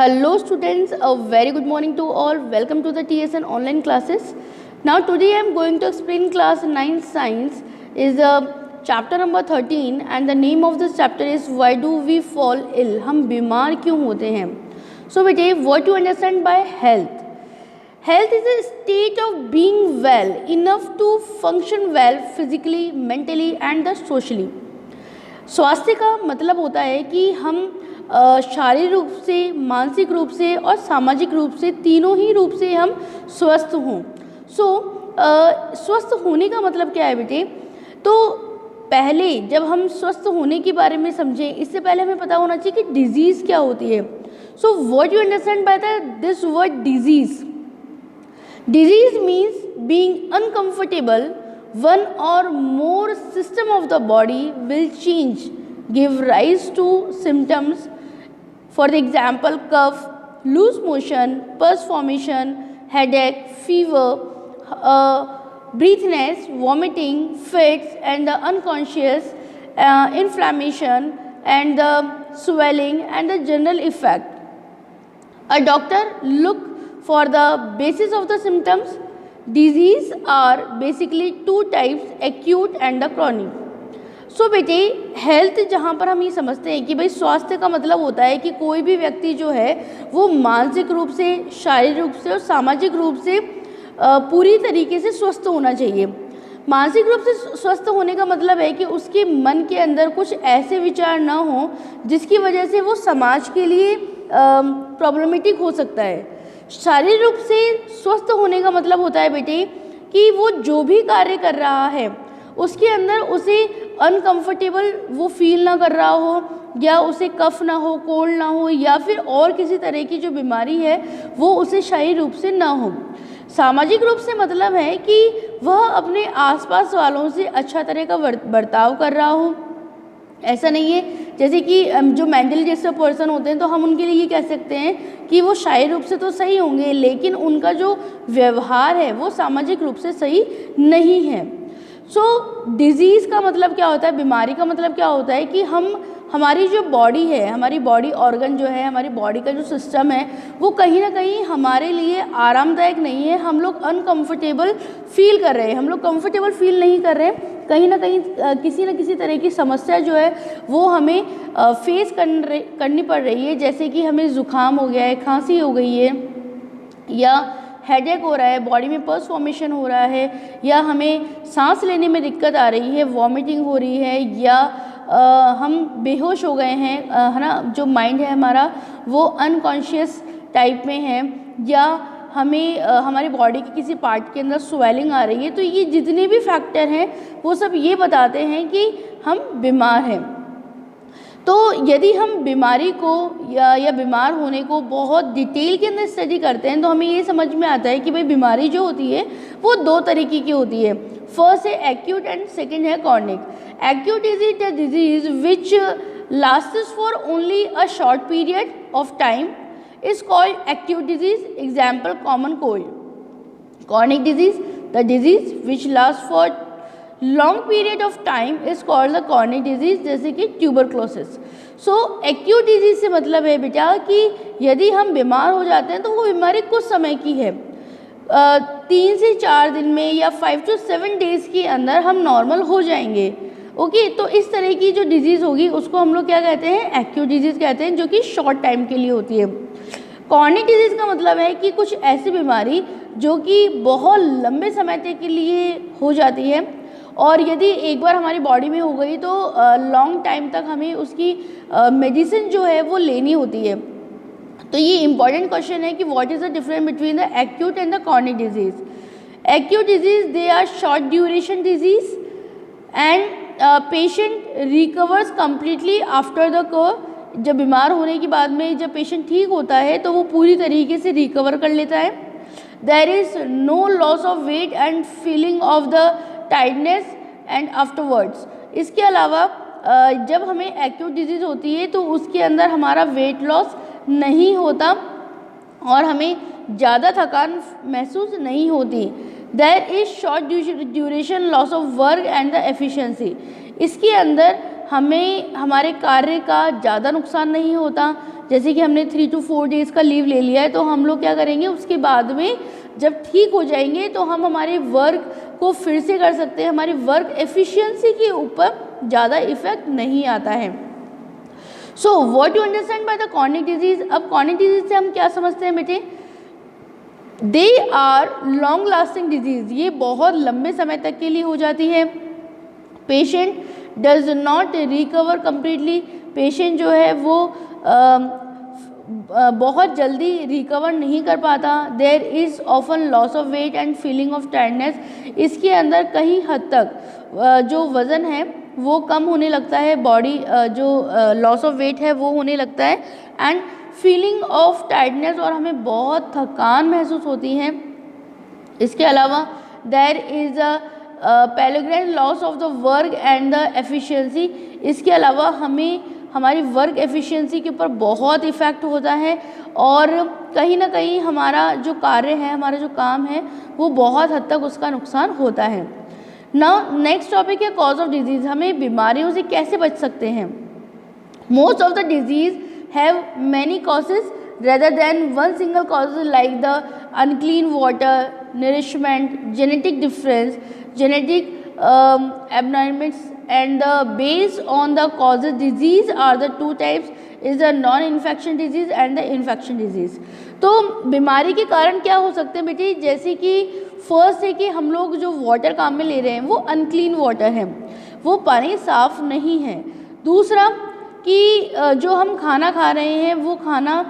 Hello students, a very good morning to all. Welcome to the TSN online classes. Now today I am going to explain class 9 science is chapter number 13 and the name of this chapter is why do we fall ill? हम बीमार क्यों होते हैं? So बेटे, what you understand by health? Health is a state of being well enough to function well physically, mentally and socially. स्वास्थ्य का मतलब होता है कि हम शारीरिक रूप से, मानसिक रूप से और सामाजिक रूप से, तीनों ही रूप से हम स्वस्थ हों। स्वस्थ होने का मतलब क्या है बेटे? तो पहले जब हम स्वस्थ होने के बारे में समझें, इससे पहले हमें पता होना चाहिए कि डिजीज़ क्या होती है। So what you understand by this word disease? Disease means being uncomfortable. One or more system of the body will change, give rise to symptoms. For example, cough, loose motion, pus formation, headache, fever, breathlessness, vomiting, fits, and the unconscious, inflammation, and the swelling, and the general effect. A doctor look for the basis of the symptoms. Disease are basically two types, acute and the chronic. सो बेटे, health जहाँ पर हम ये समझते हैं कि भाई स्वास्थ्य का मतलब होता है कि कोई भी व्यक्ति जो है वो मानसिक रूप से, शारीरिक रूप से और सामाजिक रूप से पूरी तरीके से स्वस्थ होना चाहिए। मानसिक रूप से स्वस्थ होने का मतलब है कि उसके मन के अंदर कुछ ऐसे विचार ना हो जिसकी वजह से वो समाज के लिए प्रॉब्लमेटिक हो सकता है। शारीरिक रूप से स्वस्थ होने का मतलब होता है बेटे कि वो जो भी कार्य कर रहा है उसके अंदर उसे अनकंफर्टेबल वो फील ना कर रहा हो, या उसे कफ ना हो, कोल्ड ना हो, या फिर और किसी तरह की जो बीमारी है वो उसे शारीरिक रूप से ना हो। सामाजिक रूप से मतलब है कि वह अपने आसपास वालों से अच्छा तरह का बर्ताव कर रहा हो। ऐसा नहीं है जैसे कि जो मेंटली जैसे पर्सन होते हैं तो हम उनके लिए ये कह सकते हैं कि वो शारीरिक रूप से तो सही होंगे लेकिन उनका जो व्यवहार है वो सामाजिक रूप से सही नहीं है। सो डिजीज़ का मतलब क्या होता है, बीमारी का मतलब क्या होता है कि हमारी जो बॉडी है, हमारी बॉडी ऑर्गन जो है, हमारी बॉडी का जो सिस्टम है वो कहीं ना कहीं हमारे लिए आरामदायक नहीं है। हम लोग अनकंफर्टेबल फील कर रहे हैं, हम लोग कंफर्टेबल फील नहीं कर रहे हैं। कहीं ना कहीं किसी न किसी तरह की समस्या जो है वो हमें फेस करनी पड़ रही है, जैसे कि हमें ज़ुकाम हो गया है, खांसी हो गई है, या हेडेक हो रहा है, बॉडी में पस फॉर्मेशन हो रहा है, या हमें सांस लेने में दिक्कत आ रही है, वॉमिटिंग हो रही है, या हम बेहोश हो गए हैं, है ना, जो माइंड है हमारा वो अनकॉन्शियस टाइप में है, या हमें हमारी बॉडी के किसी पार्ट के अंदर स्वेलिंग आ रही है। तो ये जितने भी फैक्टर हैं वो सब ये बताते हैं कि हम बीमार हैं। तो यदि हम बीमारी को या बीमार होने को बहुत डिटेल के अंदर स्टडी करते हैं तो हमें ये समझ में आता है कि भाई बीमारी जो होती है वो दो तरीके की होती है। फर्स्ट है एक्यूट एंड सेकंड है chronic. Acute is it a disease which lasts for only a short period of time is called acute disease, example common cold. Chronic disease, the disease which lasts for long period of time is called the chronic disease, जैसे कि tuberculosis. So acute disease से मतलब है बेटा कि यदि हम बीमार हो जाते हैं तो वो बीमारी कुछ समय की है, 3 से 4 दिन में या 5 to 7 डेज के अंदर हम नॉर्मल हो जाएंगे। ओके, तो इस तरह की जो डिजीज़ होगी उसको हम लोग क्या कहते हैं, एक्यूट डिजीज़ कहते हैं, जो कि शॉर्ट टाइम के लिए होती है। क्रॉनिक डिजीज़ का मतलब है कि कुछ ऐसी बीमारी जो कि बहुत लंबे समय तक के लिए हो जाती है, और यदि एक बार हमारी बॉडी में हो गई तो लॉन्ग टाइम तक हमें उसकी मेडिसिन जो है वो लेनी होती है। तो ये इंपॉर्टेंट क्वेश्चन है कि what is the difference between the acute and the chronic disease. Acute disease they are short duration disease and patient recovers completely after the course. जब बीमार होने के बाद में जब पेशेंट ठीक होता है तो वो पूरी तरीके से रिकवर कर लेता है। There is no loss of weight and feeling of the tiredness and afterwards. इसके अलावा जब हमें एक्यूट डिजीज़ होती है तो उसके अंदर हमारा वेट लॉस नहीं होता और हमें ज़्यादा थकान महसूस नहीं होती। There is short duration loss of work and the efficiency. इसके अंदर हमें हमारे कार्य का ज़्यादा नुकसान नहीं होता। जैसे कि हमने 3 to 4 डेज़ का लीव ले लिया है, तो हम लोग क्या करेंगे, उसके बाद में जब ठीक हो जाएंगे तो हम हमारे वर्क को फिर से कर सकते हैं, हमारी वर्क एफिशिएंसी के ऊपर ज़्यादा इफेक्ट नहीं आता है। So what you understand by the chronic disease. अब कॉर्निक डिजीज से हम क्या समझते हैं बेटे, they are long lasting disease, ये बहुत लंबे समय तक के लिए हो जाती है। Patient does not recover completely, patient जो है वो बहुत जल्दी रिकवर नहीं कर पाता। There is often loss of weight and feeling of tiredness, इसके अंदर कहीं हद तक जो वज़न है वो कम होने लगता है, बॉडी जो लॉस ऑफ वेट है वो होने लगता है, एंड फीलिंग ऑफ टायर्डनेस, और हमें बहुत थकान महसूस होती है। इसके अलावा देयर इज़ अ पैलोग्रेन loss of the work and the efficiency, इसके अलावा हमें हमारी वर्क एफिशिएंसी के ऊपर बहुत इफ़ेक्ट होता है, और कहीं ना कहीं हमारा जो कार्य है, हमारा जो काम है, वो बहुत हद तक उसका नुकसान होता है। नाउ नेक्स्ट टॉपिक है कॉज ऑफ डिजीज़, हमें बीमारियों से कैसे बच सकते हैं। Most of the disease have many causes rather than one single cause, like the unclean water, nourishment, genetic difference, genetic abnormalities, and based on the causes disease are the two types, is the non-infection disease and the infection disease। तो बीमारी के कारण क्या हो सकते हैं बेटी, जैसे कि फर्स्ट है कि हम लोग जो वाटर काम में ले रहे हैं वो अनक्लीन वाटर है, वो पानी साफ नहीं है। दूसरा कि जो हम खाना खा रहे हैं वो खाना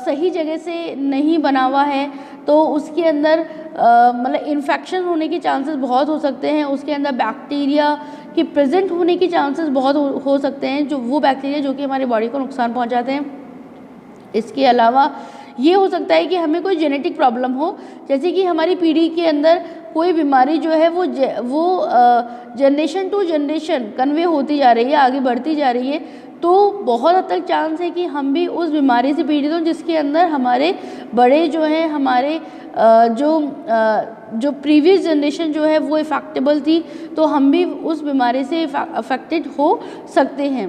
सही जगह से नहीं बना हुआ है, तो उसके अंदर मतलब इन्फेक्शन होने के चांसेस बहुत हो सकते हैं, उसके अंदर बैक्टीरिया के प्रेजेंट होने के चांसेस बहुत हो सकते हैं, जो वो बैक्टीरिया जो कि हमारी बॉडी को नुकसान पहुंचाते हैं। इसके अलावा ये हो सकता है कि हमें कोई जेनेटिक प्रॉब्लम हो, जैसे कि हमारी पीढ़ी के अंदर कोई बीमारी जो है वो जनरेशन टू जनरेशन कन्वे होती जा रही है, आगे बढ़ती जा रही है, तो बहुत हद तक चांस है कि हम भी उस बीमारी से पीड़ित हों, जिसके अंदर हमारे बड़े जो हैं, हमारे जो प्रीवियस जनरेशन जो है वो इफेक्टेबल थी, तो हम भी उस बीमारी से अफेक्टेड हो सकते हैं।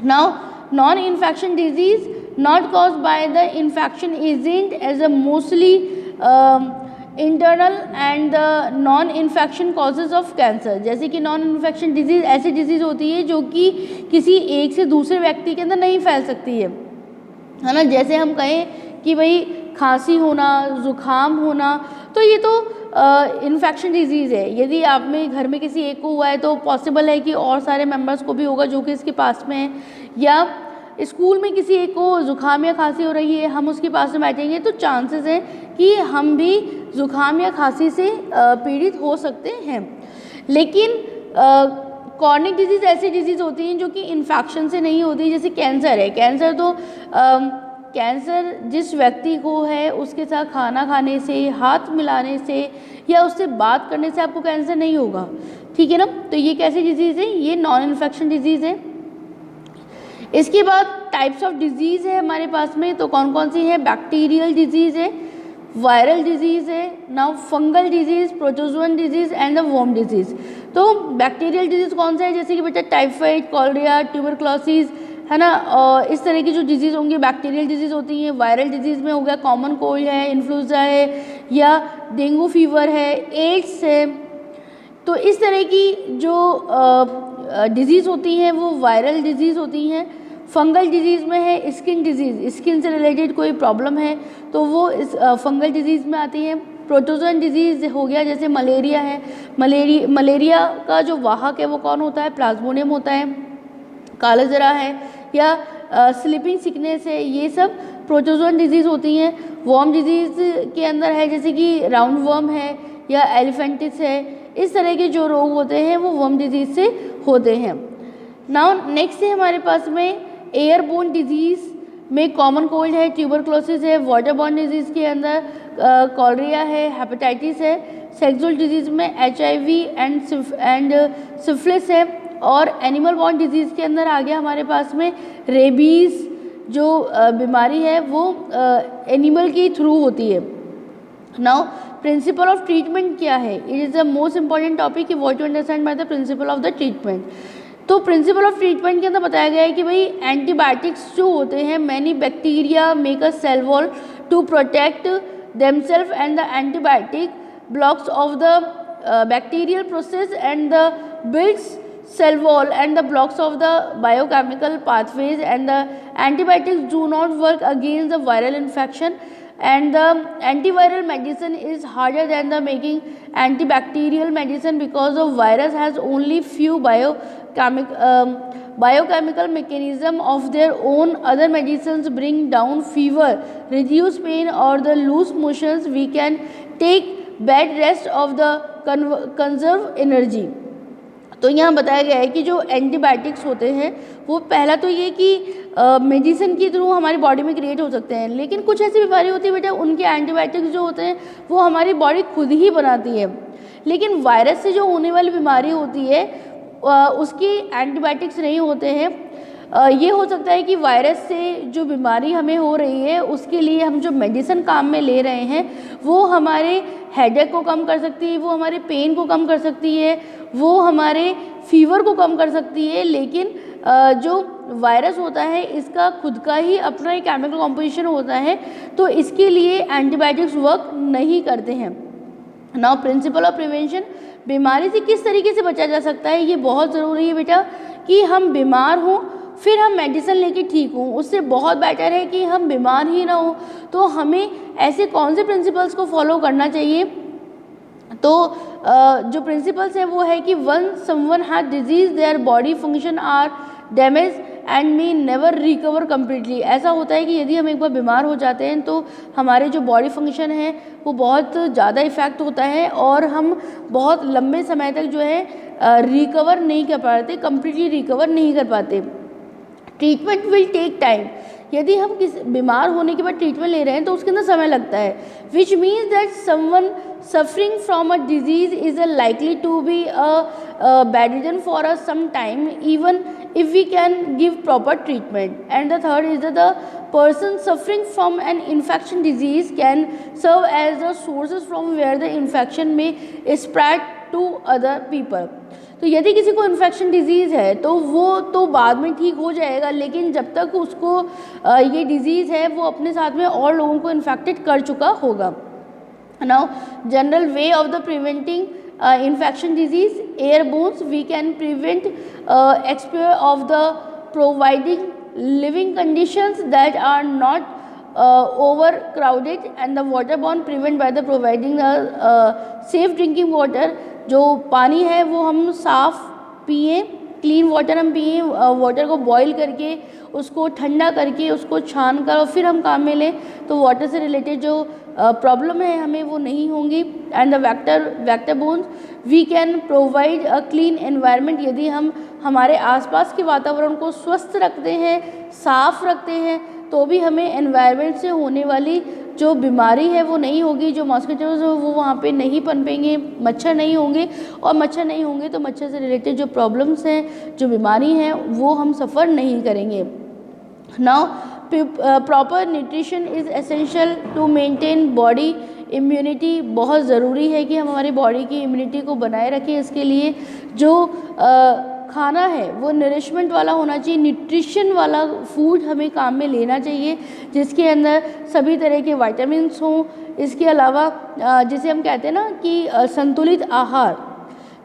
Now non infection disease not caused by the infection isn't as a mostly internal and the non infection causes of cancer। जैसे कि नॉन इन्फेक्शन डिजीज़ ऐसी डिजीज़ होती है जो कि किसी एक से दूसरे व्यक्ति के अंदर नहीं फैल सकती है ना। जैसे हम कहें कि भाई खांसी होना, ज़ुकाम होना, तो ये तो इन्फेक्शन डिजीज़ है। यदि आप में घर में किसी एक को हुआ है तो पॉसिबल है कि और सारे मेंबर्स को भी होगा जो कि इसके पास में है, या स्कूल में किसी एक को ज़ुकाम या खांसी हो रही है, हम उसके पास में बैठेंगे तो चांसेस हैं कि हम भी ज़ुकाम या खांसी से पीड़ित हो सकते हैं। लेकिन कॉर्निक डिजीज़ ऐसी डिजीज़ होती हैं जो कि इन्फेक्शन से नहीं होती, जैसे कैंसर है। कैंसर तो कैंसर जिस व्यक्ति को है उसके साथ खाना खाने से, हाथ मिलाने से या उससे बात करने से आपको कैंसर नहीं होगा, ठीक है ना। तो ये कैसी डिजीज़ है, ये नॉन इन्फेक्शन डिजीज़ है। इसके बाद टाइप्स ऑफ डिजीज़ है हमारे पास में, तो कौन कौन सी है, बैक्टीरियल डिजीज़ है, वायरल डिजीज़ है, now fungal disease, protozoan disease and the worm disease. तो बैक्टीरियल डिजीज़ कौन सा है, जैसे कि बेटा टाइफाइड, कॉलरिया, ट्यूबरक्लोसिस, है ना, और इस तरह की जो डिजीज़ होंगी बैक्टीरियल डिजीज़ होती हैं। वायरल डिजीज़ में हो गया कॉमन कोल्ड है, इन्फ्लुएंजा है, या डेंगू फीवर है, एड्स है। तो इस तरह की जो डिजीज़ होती हैं वो वायरल डिजीज़ होती हैं। फंगल डिजीज़ में है स्किन डिजीज़, स्किन से रिलेटेड कोई प्रॉब्लम है तो वो इस फंगल डिजीज़ में आती है। प्रोटोजोअन डिजीज़ हो गया, जैसे मलेरिया है, मलेरिया का जो वाहक है वो कौन होता है, प्लाज्मोडियम होता है। काला जरा है या स्लीपिंग सिकनेस है, ये सब प्रोटोजोअन डिजीज़ होती हैं। वर्म डिजीज़ के अंदर है जैसे कि राउंड वर्म है या एलिफेंटिस है, इस तरह के जो रोग होते हैं वो वर्म डिजीज़ से होते हैं। नाउ नेक्स्ट है हमारे पास में एयरबोर्न डिजीज़ में कॉमन कोल्ड है, ट्यूबरक्लोसिस है, वाटरबोर्न डिजीज़ के अंदर कॉलरिया है, हेपेटाइटिस है। सेक्सुअल डिजीज़ में HIV एंड सिफिलिस है, और एनिमल बॉर्न डिजीज़ के अंदर आ गया हमारे पास में रेबीज़ जो बीमारी है वो एनिमल के थ्रू होती है। नाउ प्रिंसिपल ऑफ ट्रीटमेंट क्या है, it is the most important topic कि what to understand by the principle of the treatment. तो प्रिंसिपल ऑफ ट्रीटमेंट के अंदर बताया गया है कि भाई एंटीबायोटिक्स जो होते हैं, many bacteria make a cell wall to protect themselves and the antibiotic blocks of the bacterial process and the builds cell wall and the blocks of the biochemical pathways, and the antibiotics do not work against the viral infection, and the antiviral medicine is harder than the making antibacterial medicine because the virus has only few biochemical mechanism of their own. Other medicines bring down fever, reduce pain or the loose motions. We can take bed rest of the conserve energy. तो यहाँ बताया गया है कि जो antibiotics होते हैं वो पहला तो ये कि मेडिसिन के थ्रू हमारी बॉडी में क्रिएट हो सकते हैं, लेकिन कुछ ऐसी बीमारी होती है बेटा उनके एंटीबायोटिक्स जो होते हैं वो हमारी बॉडी खुद ही बनाती है। लेकिन वायरस से जो होने वाली बीमारी होती है उसकी एंटीबायोटिक्स नहीं होते हैं। ये हो सकता है कि वायरस से जो बीमारी हमें हो रही है उसके लिए हम जो मेडिसिन काम में ले रहे हैं वो हमारे हेडेक को कम कर सकती है, वो हमारे पेन को कम कर सकती है, वो हमारे फीवर को कम कर सकती है, लेकिन जो वायरस होता है इसका खुद का ही अपना एक केमिकल कॉम्पोजिशन होता है, तो इसके लिए एंटीबायोटिक्स वर्क नहीं करते हैं। नाउ प्रिंसिपल ऑफ प्रिवेंशन, बीमारी से किस तरीके से बचा जा सकता है, ये बहुत ज़रूरी है बेटा कि हम बीमार हों फिर हम मेडिसिन लेके ठीक हों, उससे बहुत बेटर है कि हम बीमार ही ना हो। तो हमें ऐसे कौन से प्रिंसिपल्स को फॉलो करना चाहिए, तो जो प्रिंसिपल्स हैं वो है कि one someone had disease their body function are damage and may never recover completely. ऐसा होता है कि यदि हम एक बार बीमार हो जाते हैं तो हमारे जो बॉडी फंक्शन है वो बहुत ज़्यादा इफ़ेक्ट होता है और हम बहुत लंबे समय तक जो है रिकवर नहीं कर पाते, कम्प्लीटली रिकवर नहीं कर पाते। ट्रीटमेंट विल टेक टाइम, यदि हम किस बीमार होने के बाद ट्रीटमेंट ले रहे हैं तो उसके अंदर समय लगता है, which means that someone suffering from a disease is likely to be a bedridden for a some time even if we can give proper treatment. And the third is that the person suffering from an infection disease can serve as the sources from where the infection may spread to other people. तो यदि किसी को infection disease है तो वो तो बाद में ठीक हो जाएगा, लेकिन जब तक उसको ये डिजीज़ है वो अपने साथ में और लोगों को इन्फेक्टेड कर चुका होगा। Now general way of the preventing infection disease, airborne, we can prevent exposure of the providing living conditions that are not overcrowded, and the waterborne prevent by the providing the safe drinking water। जो पानी है वो हम साफ़ पिए, clean water हम पिए, water को बॉईल करके उसको ठंडा करके उसको छान कर और फिर हम काम में लें तो वाटर से रिलेटेड जो प्रॉब्लम है हमें वो नहीं होंगी। And the vector bones, we can provide a clean environment, यदि हम हमारे आसपास के वातावरण को स्वस्थ रखते हैं, साफ रखते हैं, तो भी हमें एनवायरनमेंट से होने वाली जो बीमारी है वो नहीं होगी, जो मॉस्किटोज वो वहाँ पे नहीं पनपेंगे, मच्छर नहीं होंगे, और मच्छर नहीं होंगे तो मच्छर से रिलेटेड जो प्रॉब्लम्स हैं, जो बीमारी हैं, वो हम सफ़र नहीं करेंगे। Now proper nutrition is essential to maintain body immunity. बहुत ज़रूरी है कि हम हमारी बॉडी की इम्यूनिटी को बनाए रखें। इसके लिए जो खाना है वो नरिशमेंट वाला होना चाहिए, न्यूट्रिशन वाला फूड हमें काम में लेना चाहिए जिसके अंदर सभी तरह के विटामिन्स हों। इसके अलावा जिसे हम कहते हैं ना कि संतुलित आहार,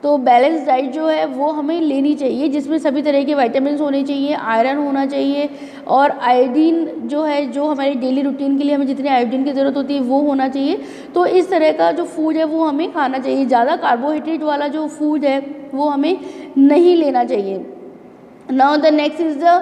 तो बैलेंस डाइट जो है वो हमें लेनी चाहिए जिसमें सभी तरह के विटामिन्स होने चाहिए, आयरन होना चाहिए और आयोडीन जो है, जो हमारे डेली रूटीन के लिए हमें जितनी आयोडीन की ज़रूरत होती है वो होना चाहिए। तो इस तरह का जो फूड है वो हमें खाना चाहिए। ज़्यादा कार्बोहाइड्रेट वाला जो फूड है वो हमें नहीं लेना चाहिए। Now the next is the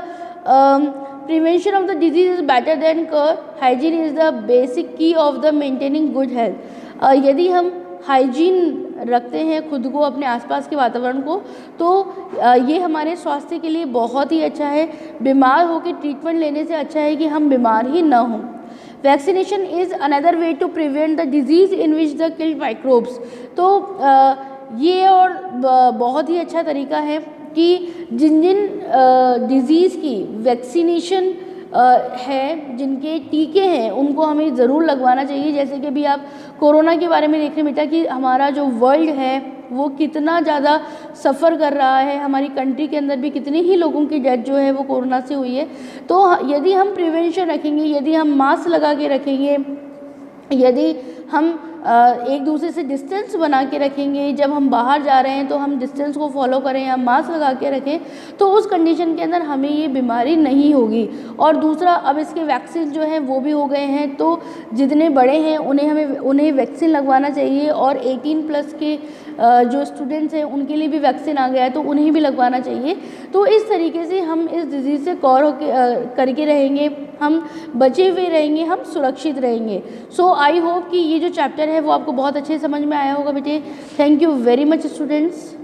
prevention of the disease is better than cure. Hygiene is the basic key of the maintaining good health. यदि हम हाइजीन रखते हैं खुद को, अपने आसपास के वातावरण को, तो ये हमारे स्वास्थ्य के लिए बहुत ही अच्छा है। बीमार होकर ट्रीटमेंट लेने से अच्छा है कि हम बीमार ही ना हों। Vaccination is another way to prevent the disease in which the killed microbes. तो ये और बहुत ही अच्छा तरीका है कि जिन डिज़ीज़ की वैक्सीनेशन है, जिनके टीके हैं, उनको हमें ज़रूर लगवाना चाहिए। जैसे कि अभी आप कोरोना के बारे में देख रहे हैं बेटा कि हमारा जो वर्ल्ड है वो कितना ज़्यादा सफ़र कर रहा है, हमारी कंट्री के अंदर भी कितने ही लोगों की डेथ जो है वो कोरोना से हुई है। तो यदि हम प्रिवेंशन रखेंगे, यदि हम मास्क लगा के रखेंगे, यदि हम एक दूसरे से डिस्टेंस बना के रखेंगे, जब हम बाहर जा रहे हैं तो हम डिस्टेंस को फॉलो करें, हम मास्क लगा के रखें, तो उस कंडीशन के अंदर हमें ये बीमारी नहीं होगी। और दूसरा, अब इसके वैक्सीन जो हैं वो भी हो गए हैं, तो जितने बड़े हैं उन्हें वैक्सीन लगवाना चाहिए, और 18+ के जो स्टूडेंट्स हैं उनके लिए भी वैक्सीन आ गया है तो उन्हें भी लगवाना चाहिए। तो इस तरीके से हम इस डिज़ीज़ से कवर करके रहेंगे, हम बचे हुए रहेंगे, हम सुरक्षित रहेंगे। सो आई होप कि ये जो चैप्टर है वो आपको बहुत अच्छे समझ में आया होगा बेटे। Thank you very much students.